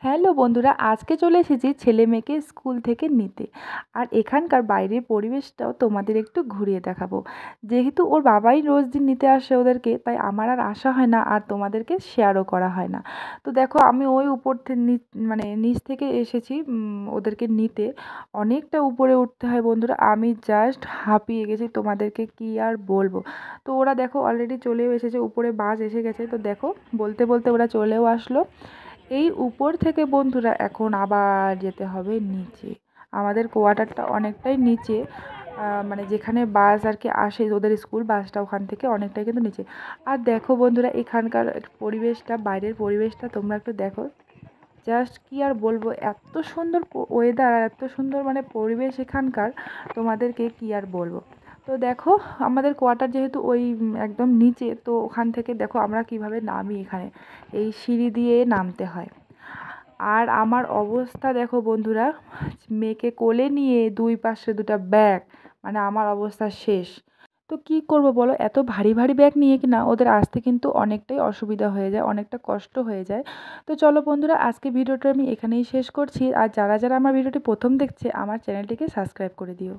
Hello বন্ধুরা, আজকে চলে এসেছি ছেলে মেয়েকে স্কুল থেকে নিতে। আর এখানকার বাইরের পরিবেশটাও তোমাদের একটু ঘুরিয়ে দেখাবো। যেহেতু ওর বাবাই রোজ দিন নিতে আসে ওদেরকে, তাই আমার আর আসা হয় না আর তোমাদেরকে শেয়ারও করা হয় না। তো দেখো, আমি ওই উপর মানে নিচ থেকে এসেছি ওদেরকে নিতে। অনেকটা উপরে উঠতে হয় বন্ধুরা, আমি জাস্ট হাঁপিয়ে গেছি, তোমাদেরকে কি আর বলবো। তো ওরা দেখো অলরেডি চলেও এসেছে, উপরে বাস এসে গেছে। তো দেখো, বলতে বলতে ওরা চলেও আসলো। এই উপর থেকে বন্ধুরা এখন আবার যেতে হবে নিচে। আমাদের কোয়ার্টারটা অনেকটাই নিচে, মানে যেখানে বাস আর কি আসে, ওদের স্কুল বাসটা ওখান থেকে অনেকটাই কিন্তু নিচে। আর দেখো বন্ধুরা, এখানকার পরিবেশটা, বাইরের পরিবেশটা তোমরা একটু দেখো। জাস্ট কি আর বলবো, এত সুন্দর ওয়েদার আর এত সুন্দর মানে পরিবেশ এখানকার, তোমাদেরকে কি আর বলবো। তো দেখো, আমাদের কোয়ার্টার যেহেতু ওই একদম নিচে, তো ওখান থেকে দেখো আমরা কিভাবে নামি। এখানে এই সিঁড়ি দিয়ে নামতে হয়। আর আমার অবস্থা দেখো বন্ধুরা, মেয়েকে কোলে নিয়ে দুই পাশে দুটো ব্যাগ, মানে আমার অবস্থা শেষ। তো কি করব বলো, এত ভারী ভারী ব্যাগ নিয়ে কিনা ওদের আসতে কিন্তু অনেকটাই অসুবিধা হয়ে যায়, অনেকটা কষ্ট হয়ে যায়। তো চলো বন্ধুরা, আজকে ভিডিওটা আমি এখানেই শেষ করছি। আর যারা যারা আমার ভিডিওটি প্রথম দেখছে, আমার চ্যানেলটিকে সাবস্ক্রাইব করে দিও।